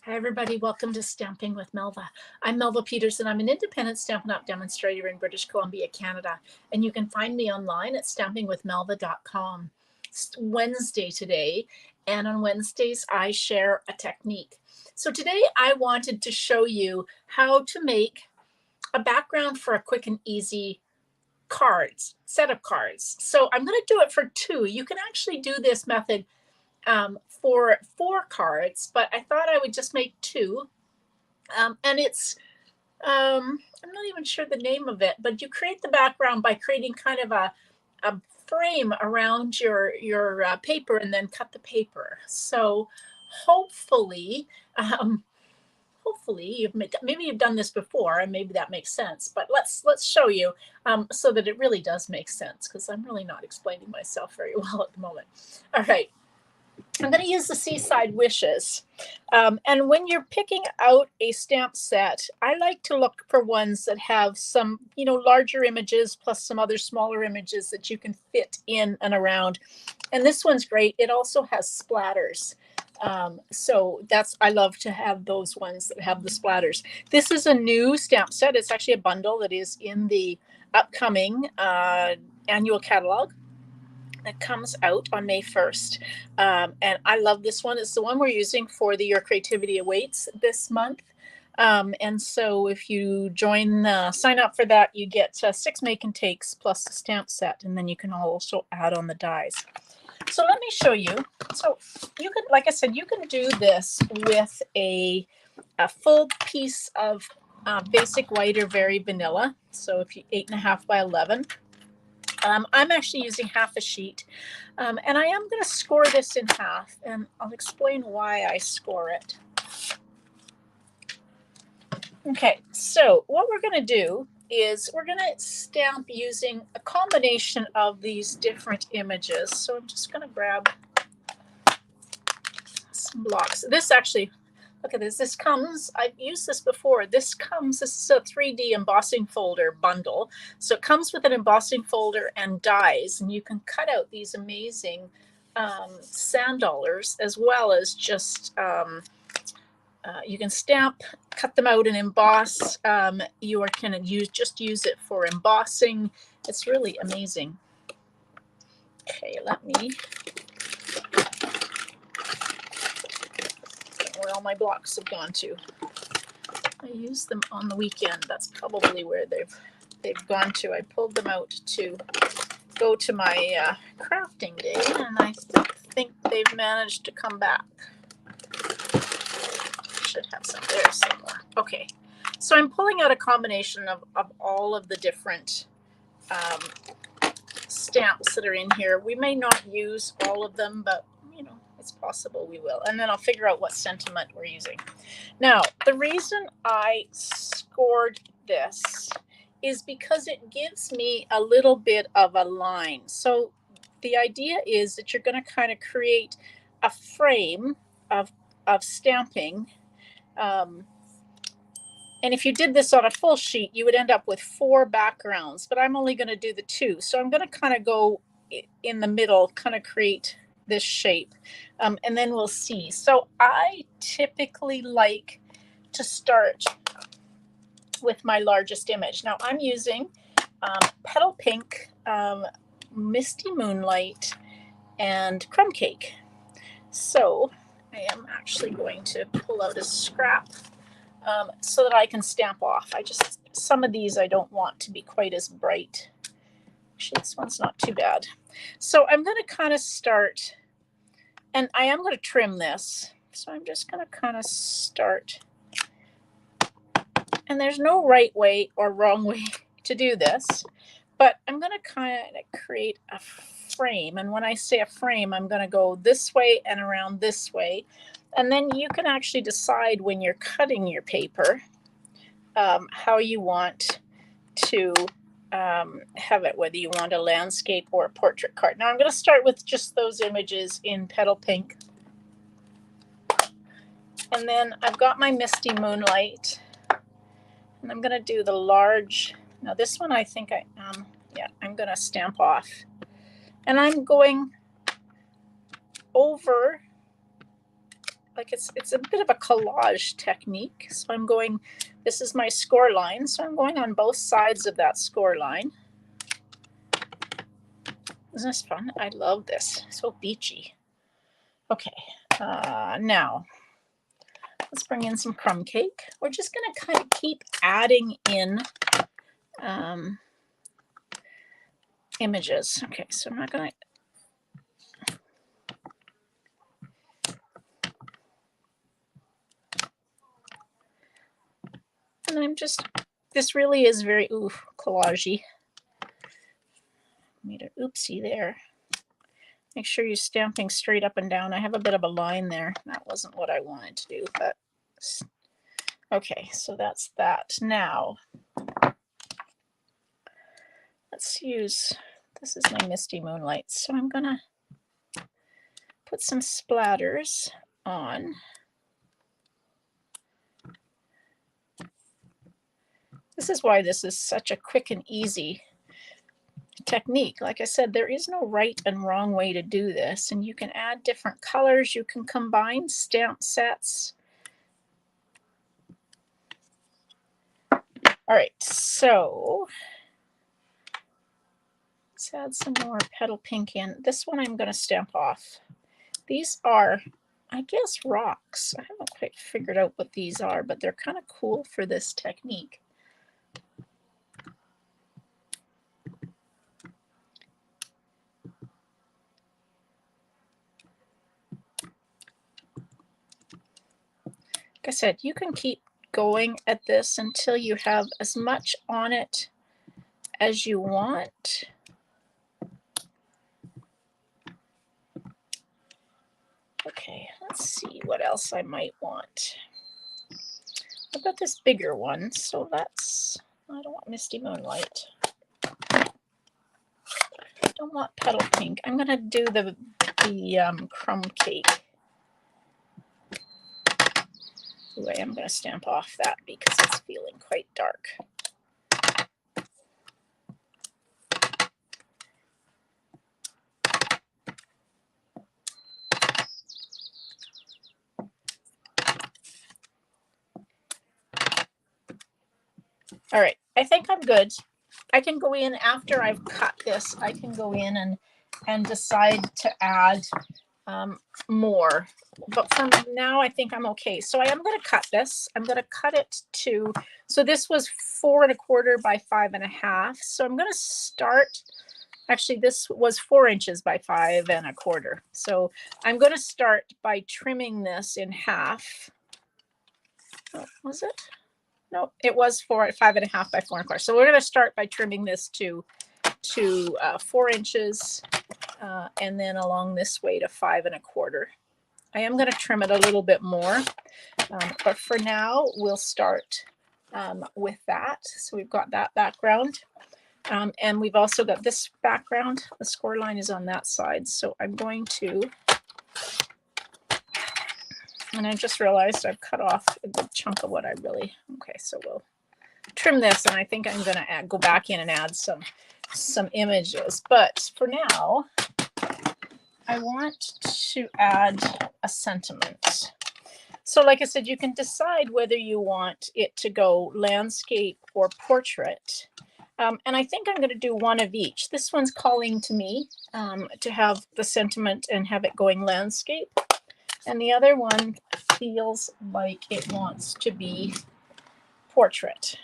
Hi, everybody. Welcome to Stamping with Melva. I'm Melva Peterson. I'm an independent Stampin' Up! Demonstrator in British Columbia, Canada. And you can find me online at stampingwithmelva.com. It's Wednesday today, and on Wednesdays, I share a technique. So today, I wanted to show you how to make a background for a quick and easy set of cards. So I'm going to do it for two. You can actually do this method for 4 cards, but I thought I would just make 2. And I'm not even sure the name of it, but you create the background by creating kind of a frame around your paper and then cut the paper. So hopefully, maybe you've done this before and maybe that makes sense, but let's show you so that it really does make sense, because I'm really not explaining myself very well at the moment. All right. I'm going to use the Seaside Wishes. And when you're picking out a stamp set, I like to look for ones that have some, larger images plus some other smaller images that you can fit in and around. And this one's great. It also has splatters. So I love to have those ones that have the splatters. This is a new stamp set. It's actually a bundle that is in the upcoming annual catalog that comes out on May 1st. And I love this one. It's the one we're using for the Your Creativity Awaits this month. And so if you sign up for that, you get 6 make and takes plus the stamp set, and then you can also add on the dies. So let me show you. So you can, like I said, you can do this with a full piece of basic white or very vanilla. So if you 8.5 by 11. I'm actually using half a sheet, and I am going to score this in half, and I'll explain why I score it. Okay, so what we're going to do is we're going to stamp using a combination of these different images. So I'm just going to grab some blocks. This actually, look at this. This comes, I've used this before. This is a 3D embossing folder bundle. So it comes with an embossing folder and dies, and you can cut out these amazing sand dollars, as well as just, you can stamp, cut them out and emboss. You can just use it for embossing. It's really amazing. Okay, let me, where all my blocks have gone to. I used them on the weekend. That's probably where they've gone to. I pulled them out to go to my crafting day, and I think they've managed to come back. Should have some there somewhere. Okay, so I'm pulling out a combination of all of the different stamps that are in here. We may not use all of them, but it's possible we will. And then I'll figure out what sentiment we're using. Now, the reason I scored this is because it gives me a little bit of a line. So the idea is that you're going to kind of create a frame of stamping. And if you did this on a full sheet, you would end up with 4 backgrounds, but I'm only going to do the 2. So I'm going to kind of go in the middle, kind of create this shape, and then we'll see. So I typically like to start with my largest image. Now I'm using Petal Pink, Misty Moonlight, and Crumb Cake. So I am actually going to pull out a scrap so that I can stamp off. Some of these I don't want to be quite as bright. Actually, this one's not too bad. So I'm going to kind of start, and I am going to trim this. So I'm just going to kind of start. And there's no right way or wrong way to do this, but I'm going to kind of create a frame. And when I say a frame, I'm going to go this way and around this way. And then you can actually decide when you're cutting your paper how you want to have it, whether you want a landscape or a portrait card. Now I'm going to start with just those images in Petal Pink. And then I've got my Misty Moonlight. And I'm going to do the large. Now this one I think I'm going to stamp off. And I'm going over like it's a bit of a collage technique. So I'm going, this is my score line. So I'm going on both sides of that score line. Isn't this fun? I love this. So beachy. Okay, now let's bring in some crumb cake. We're just going to kind of keep adding in images. Okay, so I'm not going to. And I'm just, this really is very, collagey. Made an oopsie there. Make sure you're stamping straight up and down. I have a bit of a line there. That wasn't what I wanted to do, but okay, so that's that. Now, let's use, this is my Misty Moonlight. So I'm gonna put some splatters on. This is why this is such a quick and easy technique. Like I said, there is no right and wrong way to do this, and you can add different colors. You can combine stamp sets. All right, so let's add some more petal pink in. This one I'm going to stamp off. These are, I guess, rocks. I haven't quite figured out what these are, but they're kind of cool for this technique. Like I said, you can keep going at this until you have as much on it as you want. Okay, let's see what else I might want. I've got this bigger one, so that's, I don't want Misty Moonlight. I don't want petal pink. I'm gonna do the crumb cake. Ooh, I am gonna stamp off that because it's feeling quite dark. All right, I think I'm good. I can go in after I've cut this. I can go in and decide to add more. But for now, I think I'm okay. So I am going to cut this. I'm going to cut it to, so this was 4 1/4 by 5 1/2. So I'm going to start, actually this was 4 inches by 5 1/4. So I'm going to start by trimming this in half. Oh, was it? No, it was 5 1/2 by 4 1/4. So we're going to start by trimming this to 4 inches, and then along this way to 5 1/4. I am going to trim it a little bit more, but for now we'll start with that. So we've got that background, and we've also got this background. The score line is on that side, so I'm going to, and I just realized I've cut off a good chunk of what I really, okay, so we'll trim this, and I think I'm going to go back in and add some images. But for now, I want to add a sentiment. So like I said, you can decide whether you want it to go landscape or portrait. And I think I'm going to do one of each. This one's calling to me to have the sentiment and have it going landscape. And the other one feels like it wants to be portrait.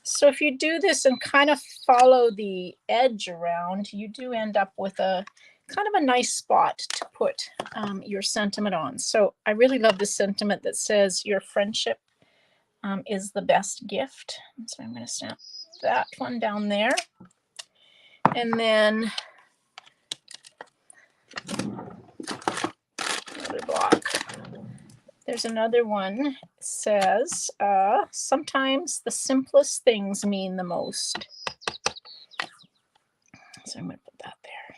So if you do this and kind of follow the edge around, you do end up with a kind of a nice spot to put your sentiment on. So I really love this sentiment that says your friendship is the best gift. So I'm going to stamp that one down there. And then another block. There's another one. It says, sometimes the simplest things mean the most. So I'm going to put that there.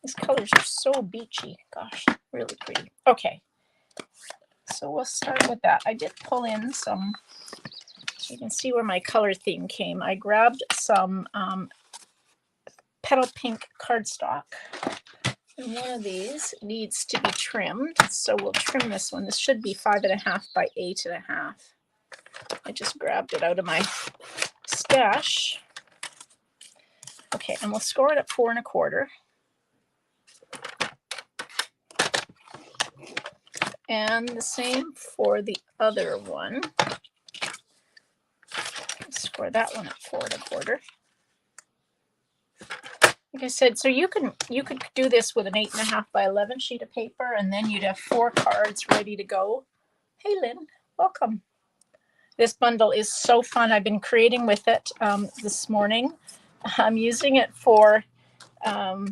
These colors are so beachy. Gosh, really pretty. Okay, so we'll start with that. I did pull in some, so you can see where my color theme came. I grabbed some petal pink cardstock. And one of these needs to be trimmed, so we'll trim this one. This should be 5.5 by 8.5. I just grabbed it out of my stash. Okay, and we'll score it at 4.25. And the same for the other one. Score that one at 4.25. Like I said, so you could do this with an 8.5 by 11 sheet of paper, and then you'd have 4 cards ready to go. Hey, Lynn, welcome. This bundle is so fun. I've been creating with it this morning. I'm using it for a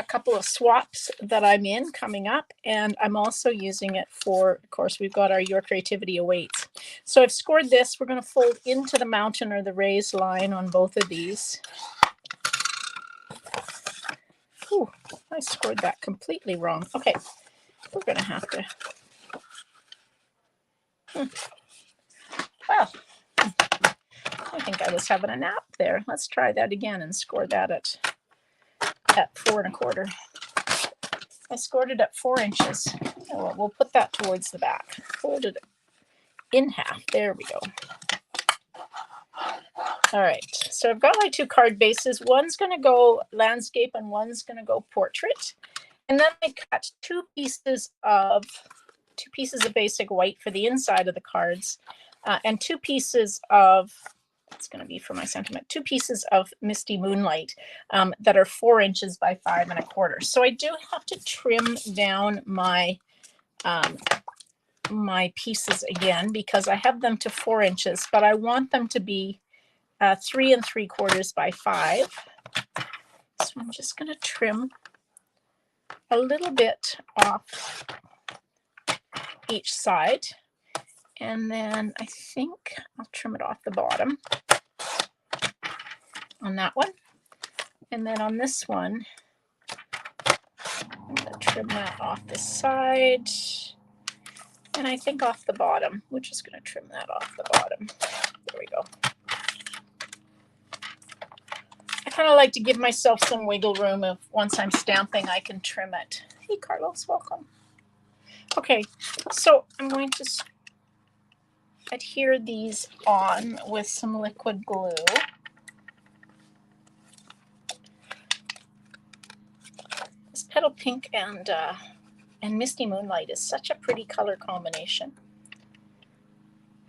couple of swaps that I'm in coming up, and I'm also using it for, of course, we've got our Your Creativity Awaits. So I've scored this. We're going to fold into the mountain or the raised line on both of these. Ooh, I scored that completely wrong. Okay, we're going to have to. Well, I think I was having a nap there. Let's try that again and score that at 4.25. I scored it at 4 inches. Oh, well, we'll put that towards the back. Fold it in half. There we go. All right, so I've got my 2 card bases. One's going to go landscape and one's going to go portrait. And then I cut 2 pieces of basic white for the inside of the cards, and 2 pieces of, that's going to be for my sentiment, 2 pieces of Misty Moonlight that are 4 inches by 5.25. So I do have to trim down my my pieces again because I have them to 4 inches, but I want them to be 3 3/4 by 5. So I'm just going to trim a little bit off each side, and then I think I'll trim it off the bottom on that one, and then on this one I'm going to trim that off this side, and I think off the bottom we're just going to trim that off the bottom. There we go. I kind of like to give myself some wiggle room. If once I'm stamping I can trim it. Hey Carlos, welcome. Okay, so I'm going to adhere these on with some liquid glue. This Petal Pink and Misty Moonlight is such a pretty color combination.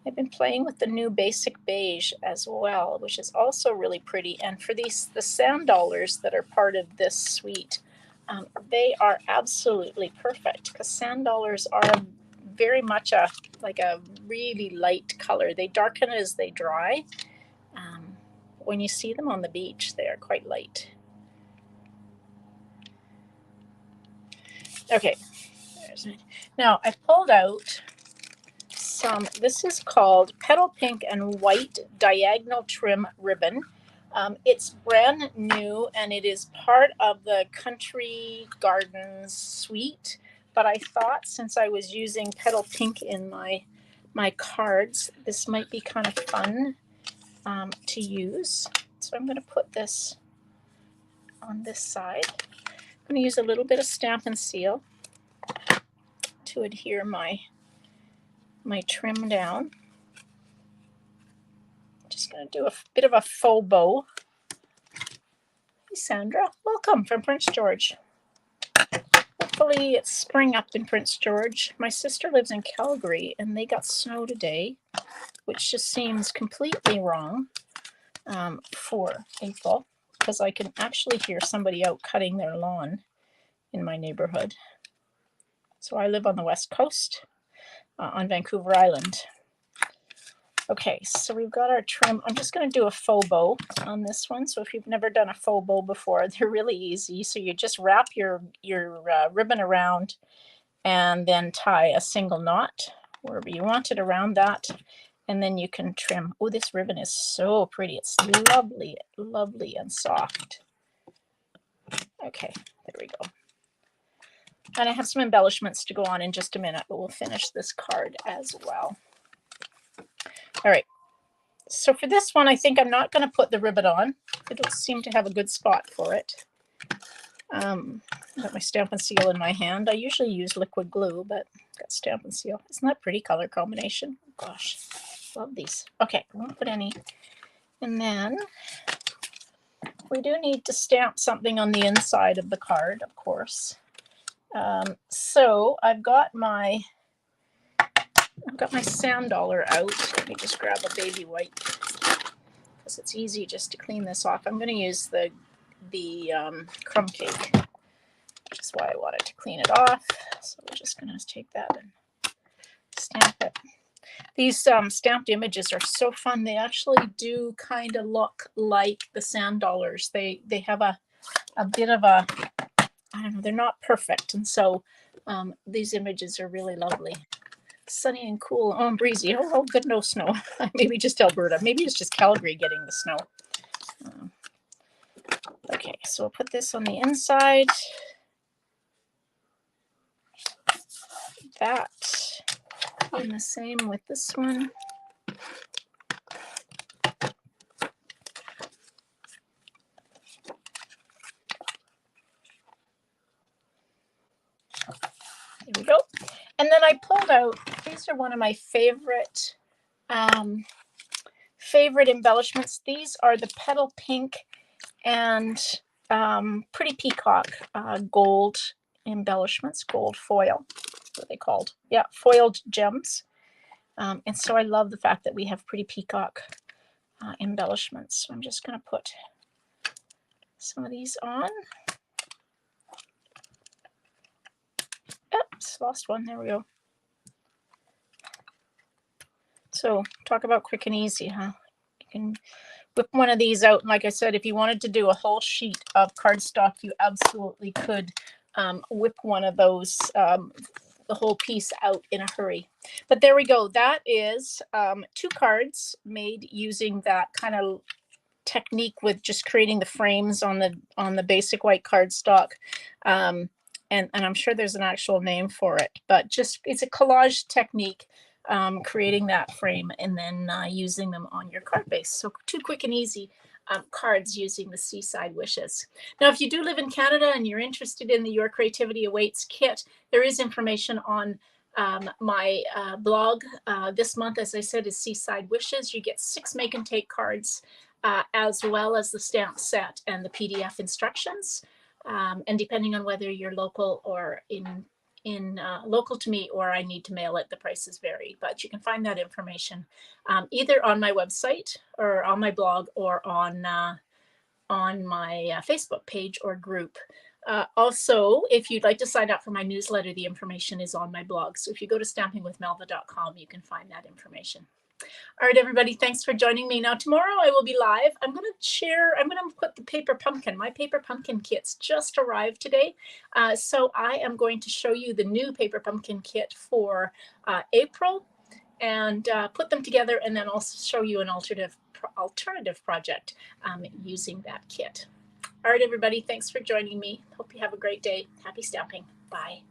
I've been playing with the new Basic Beige as well, which is also really pretty. And for the sand dollars that are part of this suite, they are absolutely perfect because sand dollars are very much a really light color. They darken as they dry. When you see them on the beach, they are quite light. Okay, now I pulled out some, this is called Petal Pink and White Diagonal Trim Ribbon. It's brand new and it is part of the Country Gardens suite, but I thought since I was using Petal Pink in my cards, this might be kind of fun to use. So I'm going to put this on this side. I'm going to use a little bit of Stampin' Seal to adhere my trim down. Just going to do a bit of a faux bow. Hey Sandra, welcome from Prince George. Hopefully it's spring up in Prince George. My sister lives in Calgary and they got snow today, which just seems completely wrong for April, because I can actually hear somebody out cutting their lawn in my neighborhood. So I live on the West Coast on Vancouver Island. Okay, so we've got our trim. I'm just going to do a faux bow on this one. So if you've never done a faux bow before, they're really easy. So you just wrap your ribbon around and then tie a single knot wherever you want it around that. And then you can trim. Oh, this ribbon is so pretty. It's lovely, lovely and soft. Okay, there we go. And I have some embellishments to go on in just a minute, but we'll finish this card as well. All right. So for this one, I think I'm not going to put the ribbon on. It'll seem to have a good spot for it. Got my Stampin' Seal in my hand. I usually use liquid glue, but got Stampin' Seal. Isn't that a pretty color combination? Gosh, love these. Okay, I won't put any. And then we do need to stamp something on the inside of the card, of course. So I've got my sand dollar out. Let me just grab a baby wipe because it's easy just to clean this off. I'm going to use the crumb cake, which is why I wanted to clean it off. So we're just going to take that and stamp it. These stamped images are so fun. They actually do kind of look like the sand dollars. They have a bit of a, I don't know, they're not perfect. And so these images are really lovely. Sunny and cool. Oh, and breezy. Oh, good, no snow. Maybe just Alberta. Maybe it's just Calgary getting the snow. Okay, so we'll put this on the inside. That. And the same with this one. There we go. And then I pulled out, these are one of my favorite embellishments. These are the Petal Pink and Pretty Peacock gold embellishments, gold foil, what are they called? Yeah, foiled gems. And so I love the fact that we have Pretty Peacock embellishments. So I'm just going to put some of these on. Oops, lost one. There we go. So talk about quick and easy, huh? You can whip one of these out. And like I said, if you wanted to do a whole sheet of cardstock, you absolutely could whip one of those, the whole piece out in a hurry. But there we go. That is 2 cards made using that kind of technique with just creating the frames on the basic white cardstock. And I'm sure there's an actual name for it, but just it's a collage technique, creating that frame and then using them on your card base. So 2 quick and easy cards using the Seaside Wishes. Now, if you do live in Canada and you're interested in the Your Creativity Awaits kit, there is information on my blog. This month, as I said, is Seaside Wishes. You get 6 make and take cards, as well as the stamp set and the PDF instructions. And depending on whether you're local or in local to me or I need to mail it, the prices vary. But you can find that information either on my website or on my blog or on my Facebook page or group. Also, if you'd like to sign up for my newsletter, the information is on my blog. So if you go to stampingwithmelva.com, you can find that information. All right, everybody, thanks for joining me. Now, tomorrow I will be live. I'm going to put the paper pumpkin. My paper pumpkin kits just arrived today. So I am going to show you the new paper pumpkin kit for April and put them together, and then also show you an alternative project using that kit. All right, everybody, thanks for joining me. Hope you have a great day. Happy stamping. Bye.